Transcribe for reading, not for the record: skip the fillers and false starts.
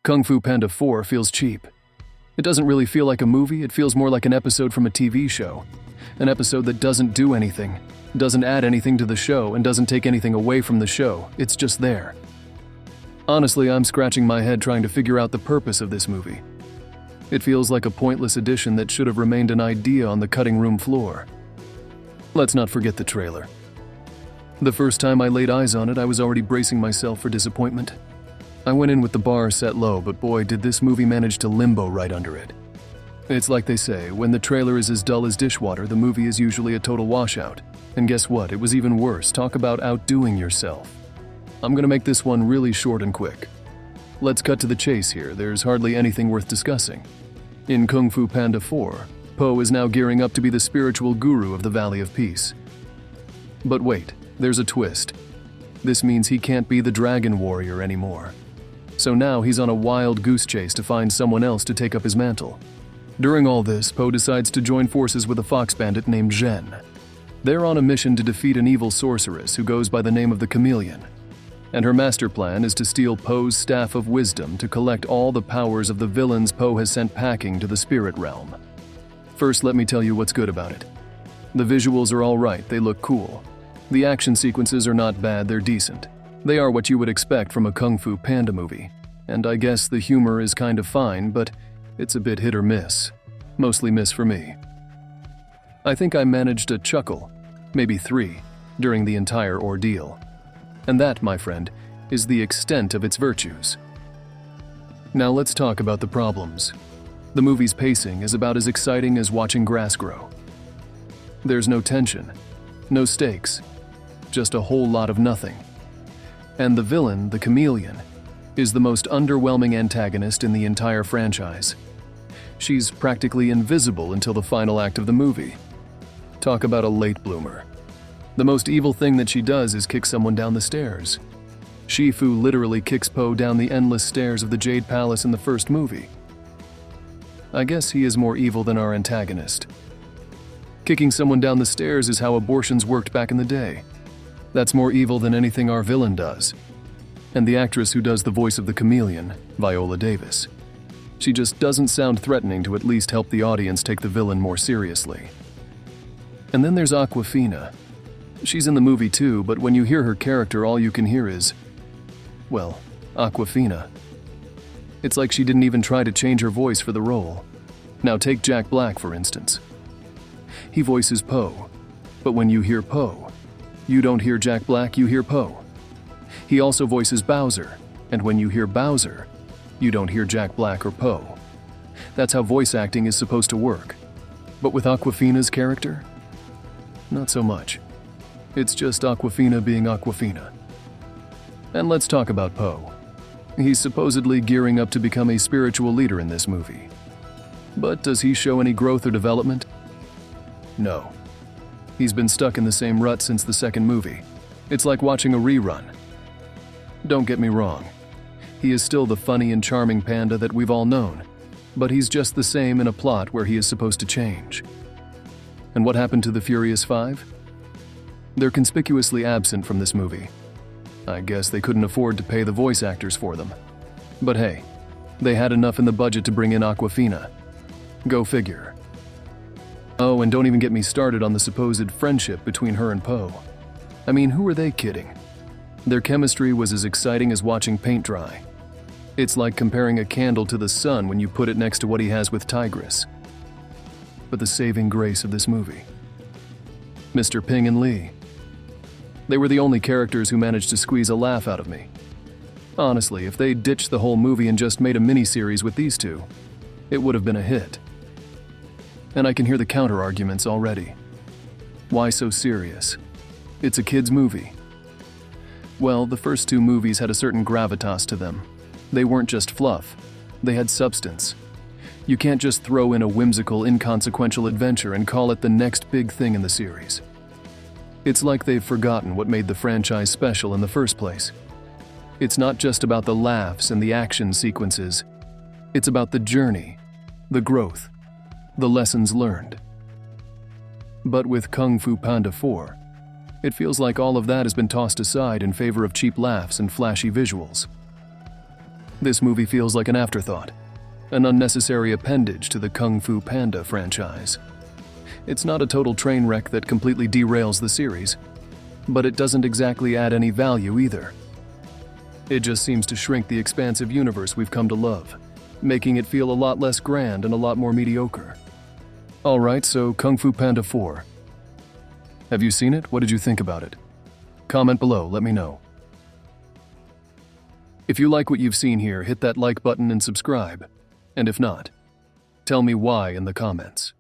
Kung Fu Panda 4 feels cheap. It doesn't really feel like a movie, it feels more like an episode from a TV show. An episode that doesn't do anything, doesn't add anything to the show, and doesn't take anything away from the show. It's just there. Honestly, I'm scratching my head trying to figure out the purpose of this movie. It feels like a pointless addition that should have remained an idea on the cutting room floor. Let's not forget the trailer. The first time I laid eyes on it, I was already bracing myself for disappointment. I went in with the bar set low, but boy, did this movie manage to limbo right under it. It's like they say, when the trailer is as dull as dishwater, the movie is usually a total washout. And guess what? It was even worse. Talk about outdoing yourself. I'm gonna make this one really short and quick. Let's cut to the chase here. There's hardly anything worth discussing. In Kung Fu Panda 4, Po is now gearing up to be the spiritual guru of the Valley of Peace. But wait, there's a twist. This means he can't be the dragon warrior anymore. So now he's on a wild goose chase to find someone else to take up his mantle. During all this, Po decides to join forces with a fox bandit named Zhen. They're on a mission to defeat an evil sorceress who goes by the name of the Chameleon. And her master plan is to steal Po's Staff of Wisdom to collect all the powers of the villains Po has sent packing to the spirit realm. First, let me tell you what's good about it. The visuals are all right, they look cool. The action sequences are not bad, they're decent. They are what you would expect from a Kung Fu Panda movie. And I guess the humor is kind of fine, but it's a bit hit or miss. Mostly miss for me. I think I managed a chuckle, maybe 3, during the entire ordeal. And that, my friend, is the extent of its virtues. Now let's talk about the problems. The movie's pacing is about as exciting as watching grass grow. There's no tension, no stakes, just a whole lot of nothing. And the villain, the Chameleon, is the most underwhelming antagonist in the entire franchise. She's practically invisible until the final act of the movie. Talk about a late bloomer. The most evil thing that she does is kick someone down the stairs. Shifu literally kicks Po down the endless stairs of the Jade Palace in the first movie. I guess he is more evil than our antagonist. Kicking someone down the stairs is how abortions worked back in the day. That's more evil than anything our villain does. And the actress who does the voice of the Chameleon, Viola Davis. She just doesn't sound threatening to at least help the audience take the villain more seriously. And then there's Awkwafina. She's in the movie too, but when you hear her character, all you can hear is, well, Awkwafina. It's like she didn't even try to change her voice for the role. Now take Jack Black, for instance. He voices Po, but when you hear Po, you don't hear Jack Black, you hear Po. He also voices Bowser, and when you hear Bowser, you don't hear Jack Black or Po. That's how voice acting is supposed to work. But with Awkwafina's character, not so much. It's just Awkwafina being Awkwafina. And let's talk about Po. He's supposedly gearing up to become a spiritual leader in this movie. But does he show any growth or development? No. He's been stuck in the same rut since the second movie. It's like watching a rerun. Don't get me wrong. He is still the funny and charming panda that we've all known, but he's just the same in a plot where he is supposed to change. And what happened to the Furious 5? They're conspicuously absent from this movie. I guess they couldn't afford to pay the voice actors for them. But hey, they had enough in the budget to bring in Awkwafina. Go figure. Oh, and don't even get me started on the supposed friendship between her and Po. I mean, who are they kidding? Their chemistry was as exciting as watching paint dry. It's like comparing a candle to the sun when you put it next to what he has with Tigress. But the saving grace of this movie, Mr. Ping and Lee. They were the only characters who managed to squeeze a laugh out of me. Honestly, if they ditched the whole movie and just made a miniseries with these two, it would have been a hit. And I can hear the counter-arguments already. Why so serious? It's a kid's movie. Well, the first 2 movies had a certain gravitas to them. They weren't just fluff. They had substance. You can't just throw in a whimsical, inconsequential adventure and call it the next big thing in the series. It's like they've forgotten what made the franchise special in the first place. It's not just about the laughs and the action sequences. It's about the journey, the growth, the lessons learned. But with Kung Fu Panda 4, it feels like all of that has been tossed aside in favor of cheap laughs and flashy visuals. This movie feels like an afterthought, an unnecessary appendage to the Kung Fu Panda franchise. It's not a total train wreck that completely derails the series, but it doesn't exactly add any value either. It just seems to shrink the expansive universe we've come to love, making it feel a lot less grand and a lot more mediocre. Alright, so Kung Fu Panda 4. Have you seen it? What did you think about it? Comment below, let me know. If you like what you've seen here, hit that like button and subscribe. And if not, tell me why in the comments.